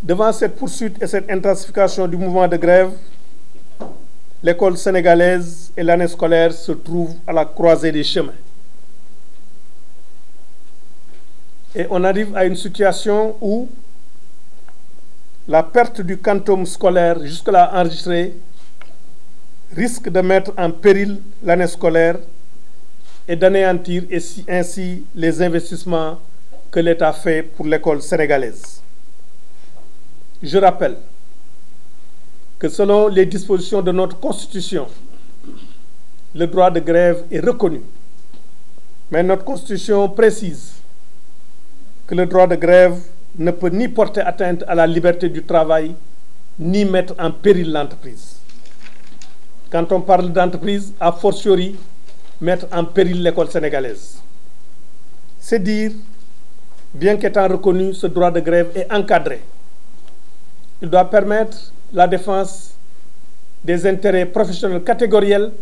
Devant cette poursuite et cette intensification du mouvement de grève, l'école sénégalaise et l'année scolaire se trouvent à la croisée des chemins. Et on arrive à une situation où la perte du quantum scolaire jusque-là enregistré risque de mettre en péril l'année scolaire et d'anéantir ainsi les investissements que l'État fait pour l'école sénégalaise. Je rappelle que selon les dispositions de notre Constitution, le droit de grève est reconnu. Mais notre Constitution précise que le droit de grève ne peut ni porter atteinte à la liberté du travail, ni mettre en péril l'entreprise. Quand on parle d'entreprise, a fortiori, mettre en péril l'école sénégalaise. C'est dire, bien qu'étant reconnu, ce droit de grève est encadré. Il doit permettre la défense des intérêts professionnels catégoriels,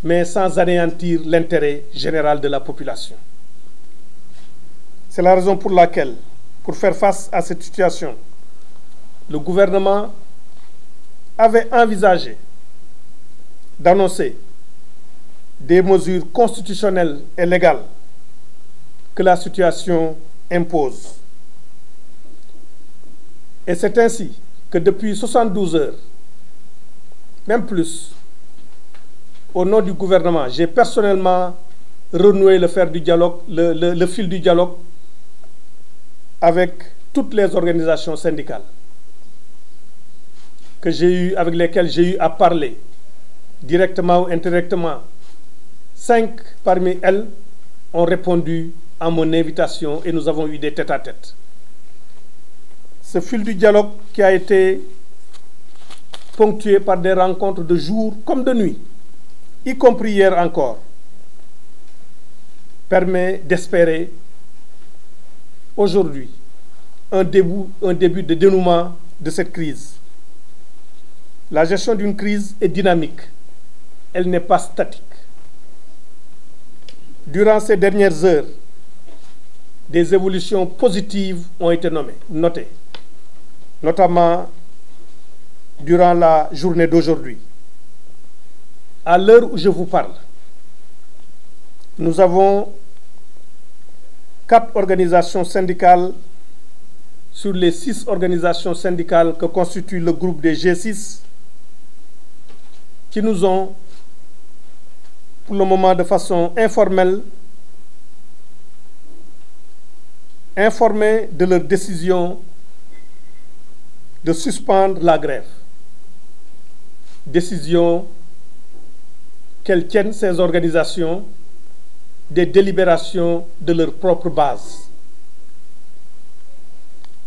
mais sans anéantir l'intérêt général de la population. C'est la raison pour laquelle, pour faire face à cette situation, le gouvernement avait envisagé d'annoncer des mesures constitutionnelles et légales que la situation impose. Et c'est ainsi que depuis 72 heures, même plus, au nom du gouvernement, j'ai personnellement renoué le fil du dialogue avec toutes les organisations syndicales avec lesquelles j'ai eu à parler, directement ou indirectement. 5 parmi elles ont répondu à mon invitation et nous avons eu des tête-à-tête. Ce fil du dialogue qui a été ponctué par des rencontres de jour comme de nuit, y compris hier encore, permet d'espérer aujourd'hui un début de dénouement de cette crise. La gestion d'une crise est dynamique, elle n'est pas statique. Durant ces dernières heures, des évolutions positives ont été notées, notamment durant la journée d'aujourd'hui. À l'heure où je vous parle, nous avons 4 organisations syndicales sur les 6 organisations syndicales que constitue le groupe des G6 qui nous ont, pour le moment de façon informelle, informés de leur décision de suspendre la grève. Décision qu'elles tiennent, ces organisations, des délibérations de leur propre base.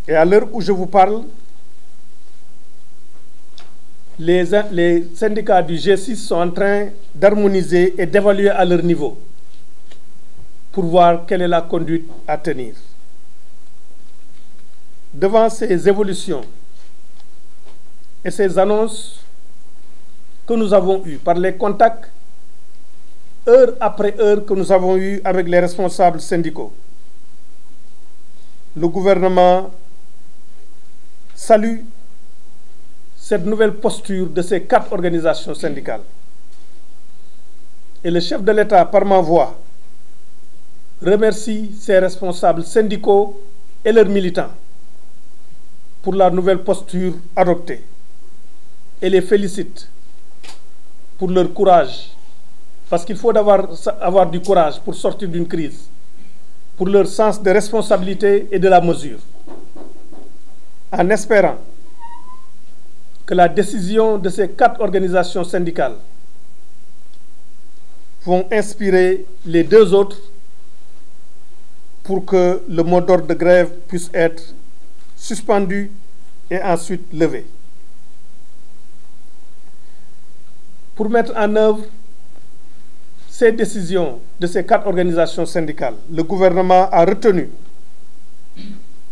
Et à l'heure où je vous parle, les syndicats du G6 sont en train d'harmoniser et d'évaluer à leur niveau pour voir quelle est la conduite à tenir. Devant ces évolutions et ces annonces que nous avons eues par les contacts, heure après heure, que nous avons eus avec les responsables syndicaux, le gouvernement salue cette nouvelle posture de ces 4 organisations syndicales. Et le chef de l'État, par ma voix, remercie ces responsables syndicaux et leurs militants pour la nouvelle posture adoptée et les félicite pour leur courage, parce qu'il faut avoir du courage pour sortir d'une crise, pour leur sens de responsabilité et de la mesure, en espérant que la décision de ces 4 organisations syndicales vont inspirer les 2 autres pour que le mot d'ordre de grève puisse être suspendu et ensuite levé. Pour mettre en œuvre ces décisions de ces 4 organisations syndicales, le gouvernement a retenu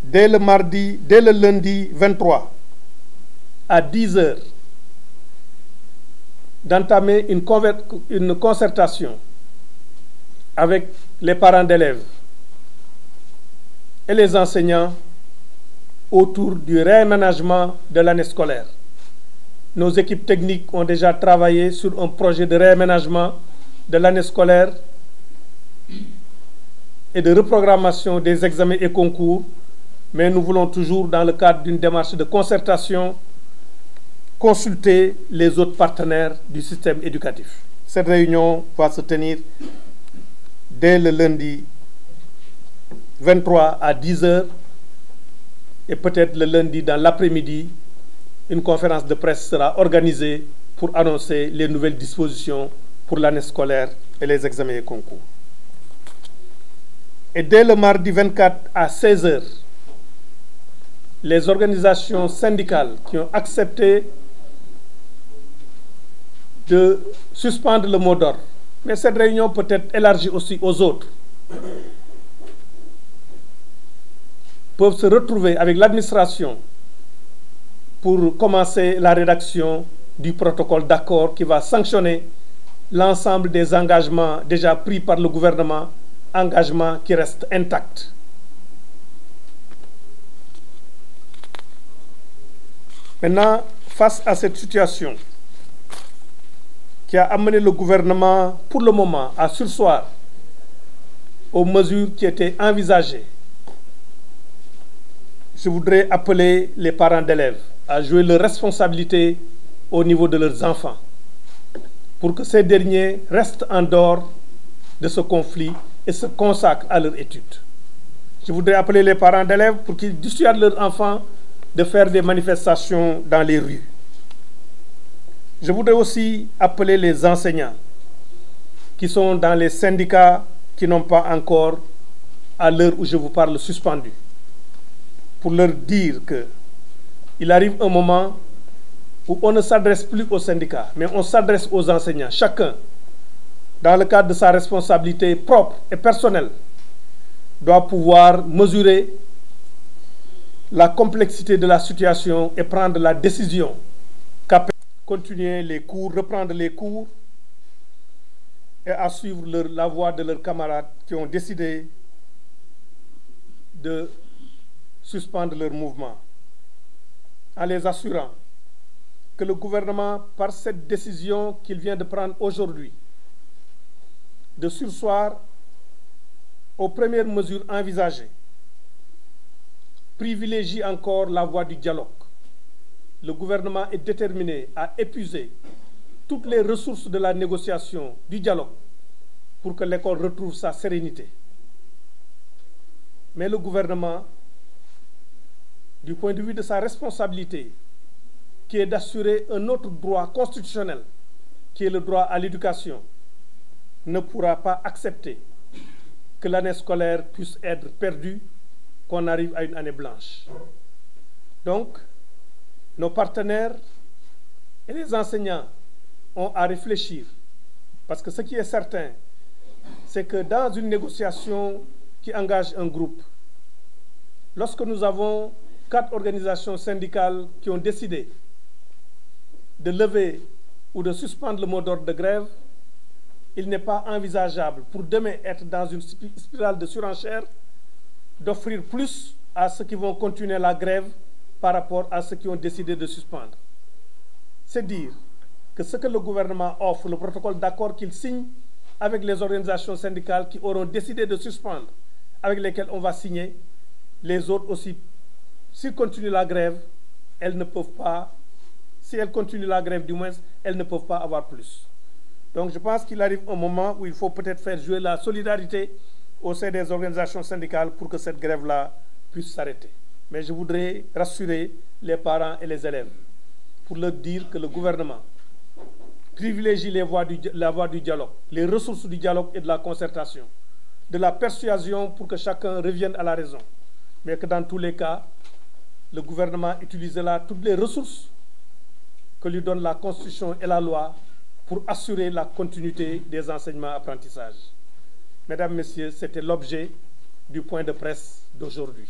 dès le lundi 23 à 10 heures d'entamer une concertation avec les parents d'élèves et les enseignants autour du réaménagement de l'année scolaire. Nos équipes techniques ont déjà travaillé sur un projet de réaménagement de l'année scolaire et de reprogrammation des examens et concours, mais nous voulons toujours, dans le cadre d'une démarche de concertation, consulter les autres partenaires du système éducatif. Cette réunion va se tenir dès le lundi 23 à 10 h et peut-être le lundi dans l'après-midi, une conférence de presse sera organisée pour annoncer les nouvelles dispositions pour l'année scolaire et les examens et concours. Et dès le mardi 24 à 16 h, les organisations syndicales qui ont accepté de suspendre le mot d'ordre, mais cette réunion peut être élargie aussi aux autres, peuvent se retrouver avec l'administration pour commencer la rédaction du protocole d'accord qui va sanctionner l'ensemble des engagements déjà pris par le gouvernement, engagements qui restent intacts. Maintenant, face à cette situation qui a amené le gouvernement, pour le moment, à surseoir aux mesures qui étaient envisagées, je voudrais appeler les parents d'élèves à jouer leur responsabilité au niveau de leurs enfants pour que ces derniers restent en dehors de ce conflit et se consacrent à leurs études. Je voudrais appeler les parents d'élèves pour qu'ils dissuadent leurs enfants de faire des manifestations dans les rues. Je voudrais aussi appeler les enseignants qui sont dans les syndicats qui n'ont pas encore, à l'heure où je vous parle, suspendu, pour leur dire qu'il arrive un moment où on ne s'adresse plus aux syndicats, mais on s'adresse aux enseignants. Chacun, dans le cadre de sa responsabilité propre et personnelle, doit pouvoir mesurer la complexité de la situation et prendre la décision qu'après continuer les cours, reprendre les cours et à suivre la voie de leurs camarades qui ont décidé de suspendre leur mouvement, en les assurant que le gouvernement, par cette décision qu'il vient de prendre aujourd'hui, de surseoir aux premières mesures envisagées, privilégie encore la voie du dialogue. Le gouvernement est déterminé à épuiser toutes les ressources de la négociation, du dialogue, pour que l'école retrouve sa sérénité. Mais le gouvernement, du point de vue de sa responsabilité, qui est d'assurer un autre droit constitutionnel, qui est le droit à l'éducation, ne pourra pas accepter que l'année scolaire puisse être perdue, qu'on arrive à une année blanche. Donc, nos partenaires et les enseignants ont à réfléchir, parce que ce qui est certain, c'est que dans une négociation qui engage un groupe, lorsque nous avons 4 organisations syndicales qui ont décidé de lever ou de suspendre le mot d'ordre de grève, il n'est pas envisageable pour demain être dans une spirale de surenchère d'offrir plus à ceux qui vont continuer la grève par rapport à ceux qui ont décidé de suspendre. C'est dire que ce que le gouvernement offre, le protocole d'accord qu'il signe avec les organisations syndicales qui auront décidé de suspendre, avec lesquelles on va signer, les autres aussi, s'ils continuent la grève, elles ne peuvent pas, si elles continuent la grève du moins, elles ne peuvent pas avoir plus. Donc je pense qu'il arrive un moment où il faut peut-être faire jouer la solidarité au sein des organisations syndicales pour que cette grève-là puisse s'arrêter. Mais je voudrais rassurer les parents et les élèves pour leur dire que le gouvernement privilégie la voie du dialogue, les ressources du dialogue et de la concertation, de la persuasion pour que chacun revienne à la raison. Mais que dans tous les cas, le gouvernement utilisera toutes les ressources que lui donne la Constitution et la loi pour assurer la continuité des enseignements-apprentissages. Mesdames, Messieurs, c'était l'objet du point de presse d'aujourd'hui.